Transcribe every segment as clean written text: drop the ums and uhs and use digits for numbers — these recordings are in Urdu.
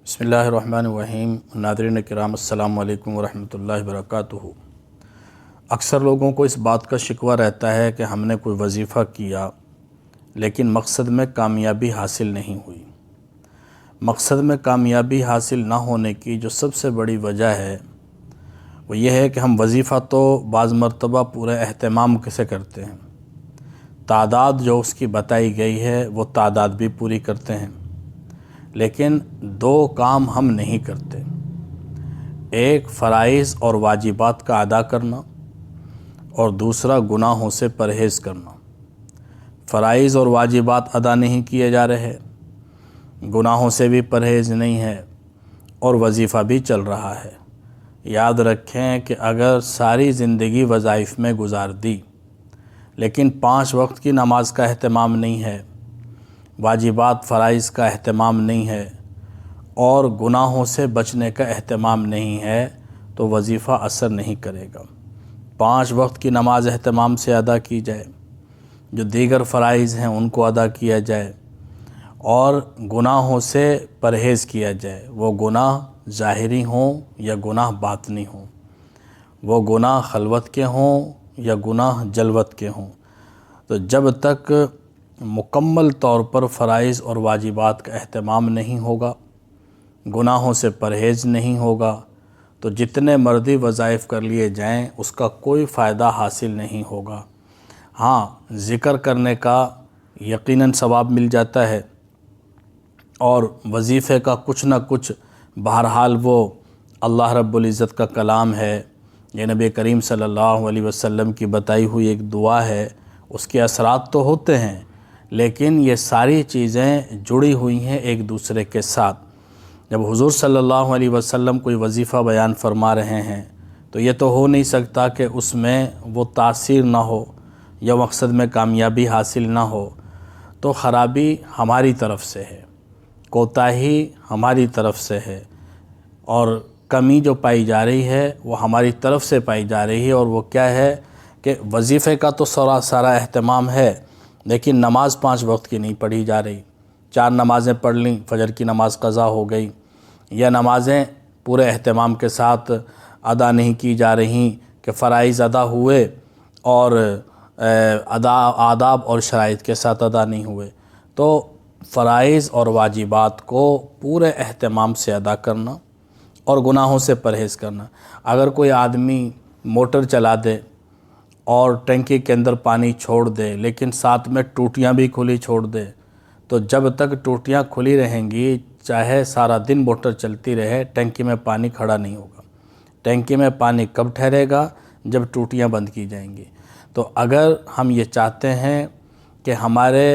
بسم اللہ الرحمن الرحیم۔ ناظرین کرام السلام علیکم ورحمۃ اللہ وبرکاتہ۔ اکثر لوگوں کو اس بات کا شکوہ رہتا ہے کہ ہم نے کوئی وظیفہ کیا لیکن مقصد میں کامیابی حاصل نہیں ہوئی۔ مقصد میں کامیابی حاصل نہ ہونے کی جو سب سے بڑی وجہ ہے وہ یہ ہے کہ ہم وظیفہ تو بعض مرتبہ پورے اہتمام سے کرتے ہیں، تعداد جو اس کی بتائی گئی ہے وہ تعداد بھی پوری کرتے ہیں، لیکن دو کام ہم نہیں کرتے۔ ایک فرائض اور واجبات کا ادا کرنا اور دوسرا گناہوں سے پرہیز کرنا۔ فرائض اور واجبات ادا نہیں کیے جا رہے، گناہوں سے بھی پرہیز نہیں ہے اور وظیفہ بھی چل رہا ہے۔ یاد رکھیں کہ اگر ساری زندگی وظائف میں گزار دی لیکن 5 وقت کی نماز کا اہتمام نہیں ہے، واجبات فرائض کا اہتمام نہیں ہے اور گناہوں سے بچنے کا اہتمام نہیں ہے تو وظیفہ اثر نہیں کرے گا۔ 5 وقت کی نماز اہتمام سے ادا کی جائے، جو دیگر فرائض ہیں ان کو ادا کیا جائے اور گناہوں سے پرہیز کیا جائے، وہ گناہ ظاہری ہوں یا گناہ باطنی ہوں، وہ گناہ خلوت کے ہوں یا گناہ جلوت کے ہوں۔ تو جب تک مکمل طور پر فرائض اور واجبات کا اہتمام نہیں ہوگا، گناہوں سے پرہیز نہیں ہوگا، تو جتنے مرضی وظائف کر لیے جائیں اس کا کوئی فائدہ حاصل نہیں ہوگا۔ ہاں، ذکر کرنے کا یقیناً ثواب مل جاتا ہے اور وظیفے کا کچھ نہ کچھ بہرحال وہ اللہ رب العزت کا کلام ہے، یہ نبی کریم صلی اللہ علیہ وسلم کی بتائی ہوئی ایک دعا ہے، اس کے اثرات تو ہوتے ہیں لیکن یہ ساری چیزیں جڑی ہوئی ہیں ایک دوسرے کے ساتھ۔ جب حضور صلی اللہ علیہ وسلم کوئی وظیفہ بیان فرما رہے ہیں تو یہ تو ہو نہیں سکتا کہ اس میں وہ تاثیر نہ ہو یا مقصد میں کامیابی حاصل نہ ہو، تو خرابی ہماری طرف سے ہے، کوتاہی ہماری طرف سے ہے اور کمی جو پائی جا رہی ہے وہ ہماری طرف سے پائی جا رہی ہے۔ اور وہ کیا ہے کہ وظیفے کا تو سارا اہتمام ہے لیکن نماز 5 وقت کی نہیں پڑھی جا رہی۔ 4 نمازیں پڑھ لیں، فجر کی نماز قضا ہو گئی، یا نمازیں پورے اہتمام کے ساتھ ادا نہیں کی جا رہی کہ فرائض ادا ہوئے اور آداب اور شرائط کے ساتھ ادا نہیں ہوئے۔ تو فرائض اور واجبات کو پورے اہتمام سے ادا کرنا اور گناہوں سے پرہیز کرنا۔ اگر کوئی آدمی موٹر چلا دے اور ٹینکی کے اندر پانی چھوڑ دے لیکن ساتھ میں ٹوٹیاں بھی کھلی چھوڑ دے، تو جب تک ٹوٹیاں کھلی رہیں گی چاہے سارا دن موٹر چلتی رہے، ٹینکی میں پانی کھڑا نہیں ہوگا۔ ٹینکی میں پانی کب ٹھہرے گا؟ جب ٹوٹیاں بند کی جائیں گی۔ تو اگر ہم یہ چاہتے ہیں کہ ہمارے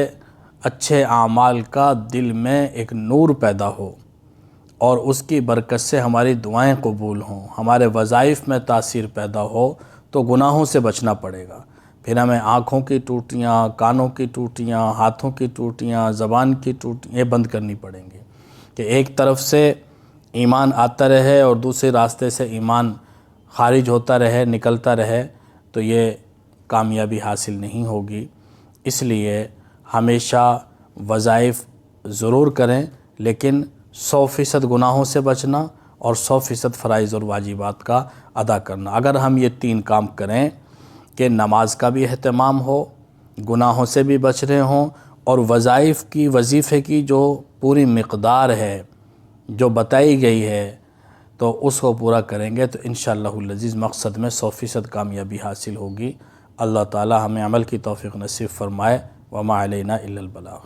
اچھے اعمال کا دل میں ایک نور پیدا ہو اور اس کی برکت سے ہماری دعائیں قبول ہوں، ہمارے وظائف میں تاثیر پیدا ہو، تو گناہوں سے بچنا پڑے گا۔ پھر ہمیں آنکھوں کی ٹوٹیاں، کانوں کی ٹوٹیاں، ہاتھوں کی ٹوٹیاں، زبان کی ٹوٹیاں یہ بند کرنی پڑیں گی کہ ایک طرف سے ایمان آتا رہے اور دوسرے راستے سے ایمان خارج ہوتا رہے، نکلتا رہے، تو یہ کامیابی حاصل نہیں ہوگی۔ اس لیے ہمیشہ وظائف ضرور کریں لیکن 100% گناہوں سے بچنا اور 100% فرائض اور واجبات کا ادا کرنا۔ اگر ہم یہ 3 کام کریں کہ نماز کا بھی اہتمام ہو، گناہوں سے بھی بچ رہے ہوں اور وظیفے کی جو پوری مقدار ہے جو بتائی گئی ہے تو اس کو پورا کریں گے تو انشاءاللہ العزیز مقصد میں 100% کامیابی حاصل ہوگی۔ اللہ تعالی ہمیں عمل کی توفیق نصیب فرمائے۔ وما علینا الا البلاغ۔